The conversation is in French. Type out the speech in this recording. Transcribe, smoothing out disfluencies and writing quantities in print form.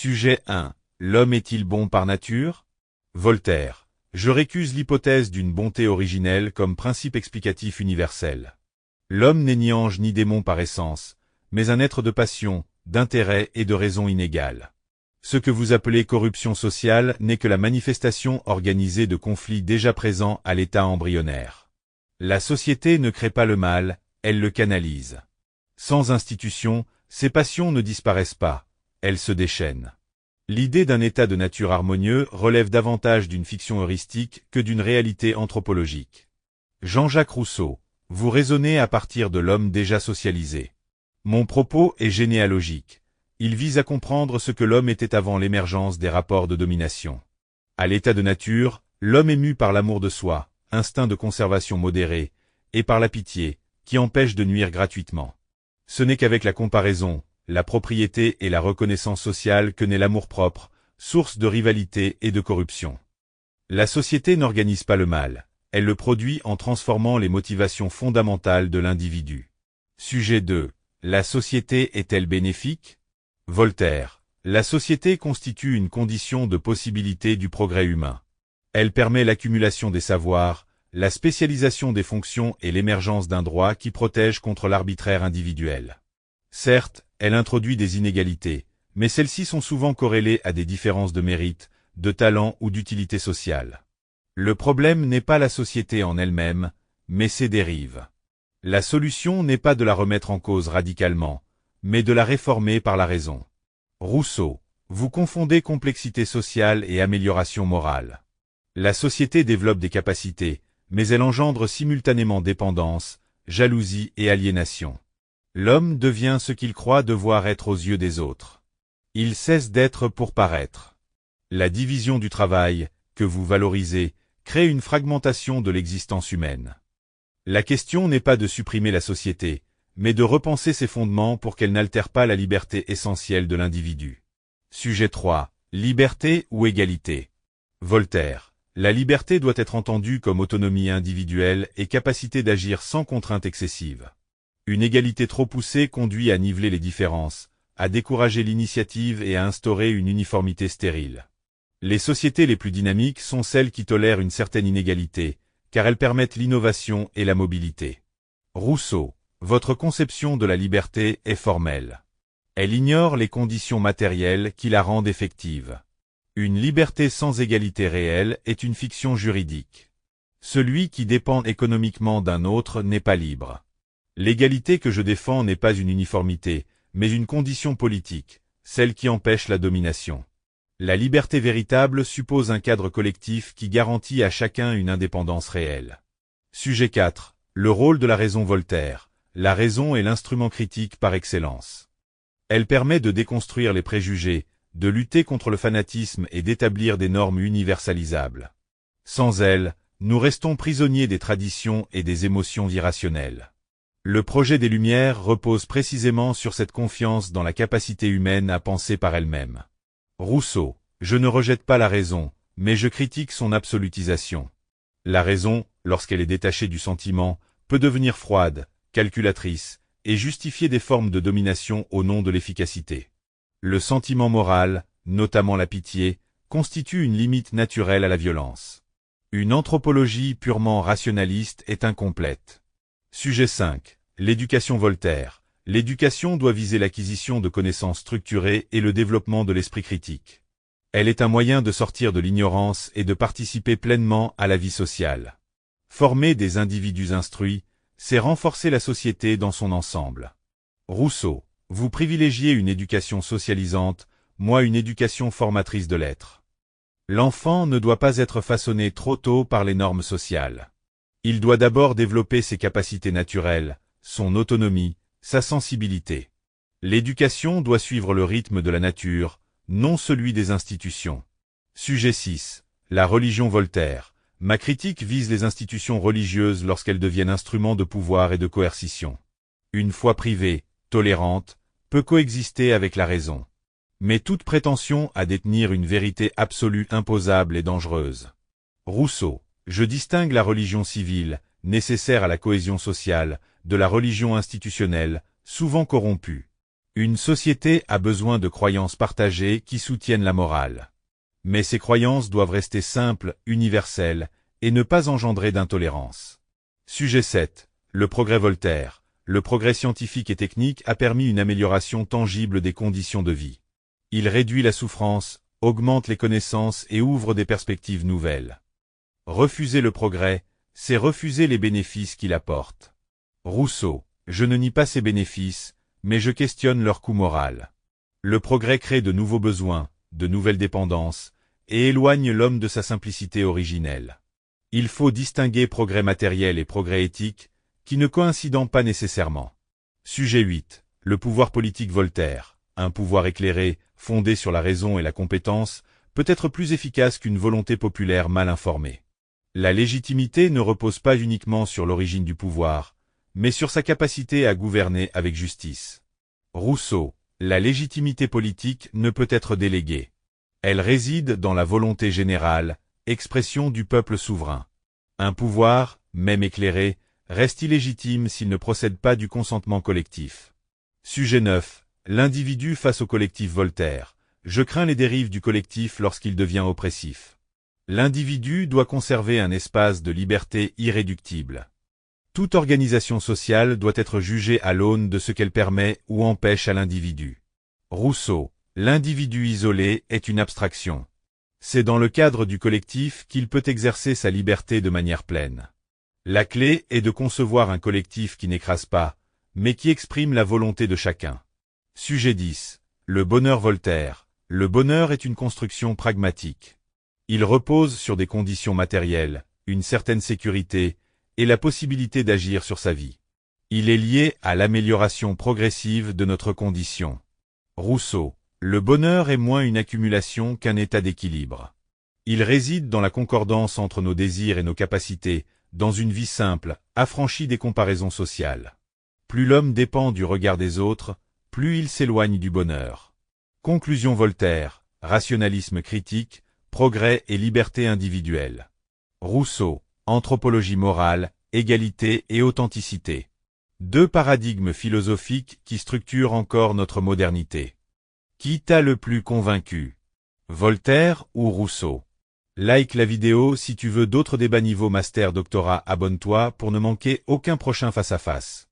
Sujet 1. L'homme est-il bon par nature? Voltaire. Je récuse l'hypothèse d'une bonté originelle comme principe explicatif universel. L'homme n'est ni ange ni démon par essence, mais un être de passion, d'intérêt et de raison inégale. Ce que vous appelez corruption sociale n'est que la manifestation organisée de conflits déjà présents à l'état embryonnaire. La société ne crée pas le mal, elle le canalise. Sans institution, ces passions ne disparaissent pas, elles se déchaînent. L'idée d'un état de nature harmonieux relève davantage d'une fiction heuristique que d'une réalité anthropologique. Jean-Jacques Rousseau. Vous raisonnez à partir de l'homme déjà socialisé. Mon propos est généalogique. Il vise à comprendre ce que l'homme était avant l'émergence des rapports de domination. À l'état de nature, l'homme est mu par l'amour de soi, instinct de conservation modéré, et par la pitié, qui empêche de nuire gratuitement. Ce n'est qu'avec la comparaison, la propriété et la reconnaissance sociale que naît l'amour-propre, source de rivalité et de corruption. La société n'organise pas le mal, elle le produit en transformant les motivations fondamentales de l'individu. Sujet 2. La société est-elle bénéfique? Voltaire. La société constitue une condition de possibilité du progrès humain. Elle permet l'accumulation des savoirs, la spécialisation des fonctions et l'émergence d'un droit qui protège contre l'arbitraire individuel. Certes, elle introduit des inégalités, mais celles-ci sont souvent corrélées à des différences de mérite, de talent ou d'utilité sociale. Le problème n'est pas la société en elle-même, mais ses dérives. La solution n'est pas de la remettre en cause radicalement, mais de la réformer par la raison. Rousseau. Vous confondez complexité sociale et amélioration morale. La société développe des capacités, mais elle engendre simultanément dépendance, jalousie et aliénation. L'homme devient ce qu'il croit devoir être aux yeux des autres. Il cesse d'être pour paraître. La division du travail, que vous valorisez, crée une fragmentation de l'existence humaine. La question n'est pas de supprimer la société, mais de repenser ses fondements pour qu'elle n'altère pas la liberté essentielle de l'individu. Sujet 3. Liberté ou égalité? Voltaire. La liberté doit être entendue comme autonomie individuelle et capacité d'agir sans contrainte excessive. Une égalité trop poussée conduit à niveler les différences, à décourager l'initiative et à instaurer une uniformité stérile. Les sociétés les plus dynamiques sont celles qui tolèrent une certaine inégalité, car elles permettent l'innovation et la mobilité. Rousseau. Votre conception de la liberté est formelle. Elle ignore les conditions matérielles qui la rendent effective. Une liberté sans égalité réelle est une fiction juridique. Celui qui dépend économiquement d'un autre n'est pas libre. L'égalité que je défends n'est pas une uniformité, mais une condition politique, celle qui empêche la domination. La liberté véritable suppose un cadre collectif qui garantit à chacun une indépendance réelle. Sujet 4. Le rôle de la raison. Voltaire. La raison est l'instrument critique par excellence. Elle permet de déconstruire les préjugés, de lutter contre le fanatisme et d'établir des normes universalisables. Sans elle, nous restons prisonniers des traditions et des émotions irrationnelles. Le projet des Lumières repose précisément sur cette confiance dans la capacité humaine à penser par elle-même. Rousseau. Je ne rejette pas la raison, mais je critique son absolutisation. La raison, lorsqu'elle est détachée du sentiment, peut devenir froide, calculatrice, et justifier des formes de domination au nom de l'efficacité. Le sentiment moral, notamment la pitié, constitue une limite naturelle à la violence. Une anthropologie purement rationaliste est incomplète. Sujet 5. L'éducation. Voltaire. L'éducation doit viser l'acquisition de connaissances structurées et le développement de l'esprit critique. Elle est un moyen de sortir de l'ignorance et de participer pleinement à la vie sociale. Former des individus instruits, c'est renforcer la société dans son ensemble. Rousseau. Vous privilégiez une éducation socialisante, moi une éducation formatrice de l'être. L'enfant ne doit pas être façonné trop tôt par les normes sociales. Il doit d'abord développer ses capacités naturelles, son autonomie, sa sensibilité. L'éducation doit suivre le rythme de la nature, non celui des institutions. Sujet 6. La religion. Voltaire. Ma critique vise les institutions religieuses lorsqu'elles deviennent instruments de pouvoir et de coercition. Une foi privée, tolérante, peut coexister avec la raison. Mais toute prétention à détenir une vérité absolue imposable est dangereuse. Rousseau. Je distingue la religion civile, nécessaire à la cohésion sociale, de la religion institutionnelle, souvent corrompue. Une société a besoin de croyances partagées qui soutiennent la morale. Mais ces croyances doivent rester simples, universelles, et ne pas engendrer d'intolérance. Sujet 7. Le progrès Voltaire. Le progrès scientifique et technique a permis une amélioration tangible des conditions de vie. Il réduit la souffrance, augmente les connaissances et ouvre des perspectives nouvelles. Refuser le progrès, c'est refuser les bénéfices qu'il apporte. Rousseau. Je ne nie pas ses bénéfices, mais je questionne leur coût moral. Le progrès crée de nouveaux besoins, de nouvelles dépendances, et éloigne l'homme de sa simplicité originelle. Il faut distinguer progrès matériel et progrès éthique, qui ne coïncident pas nécessairement. Sujet 8. Le pouvoir politique Voltaire. Un pouvoir éclairé, fondé sur la raison et la compétence, peut être plus efficace qu'une volonté populaire mal informée. La légitimité ne repose pas uniquement sur l'origine du pouvoir, mais sur sa capacité à gouverner avec justice. Rousseau. La légitimité politique ne peut être déléguée. Elle réside dans la volonté générale, expression du peuple souverain. Un pouvoir, même éclairé, reste illégitime s'il ne procède pas du consentement collectif. Sujet 9. L'individu face au collectif Voltaire. Je crains les dérives du collectif lorsqu'il devient oppressif. L'individu doit conserver un espace de liberté irréductible. Toute organisation sociale doit être jugée à l'aune de ce qu'elle permet ou empêche à l'individu. Rousseau. L'individu isolé est une abstraction. C'est dans le cadre du collectif qu'il peut exercer sa liberté de manière pleine. La clé est de concevoir un collectif qui n'écrase pas, mais qui exprime la volonté de chacun. Sujet 10. Le bonheur Voltaire. Le bonheur est une construction pragmatique. Il repose sur des conditions matérielles, une certaine sécurité, et la possibilité d'agir sur sa vie. Il est lié à l'amélioration progressive de notre condition. Rousseau. Le bonheur est moins une accumulation qu'un état d'équilibre. Il réside dans la concordance entre nos désirs et nos capacités, dans une vie simple, affranchie des comparaisons sociales. Plus l'homme dépend du regard des autres, plus il s'éloigne du bonheur. Conclusion Voltaire. Rationalisme critique, progrès et liberté individuelle. Rousseau. Anthropologie morale, égalité et authenticité. Deux paradigmes philosophiques qui structurent encore notre modernité. Qui t'a le plus convaincu? Voltaire ou Rousseau? Like la vidéo si tu veux d'autres débats niveau master doctorat, abonne-toi pour ne manquer aucun prochain face à face.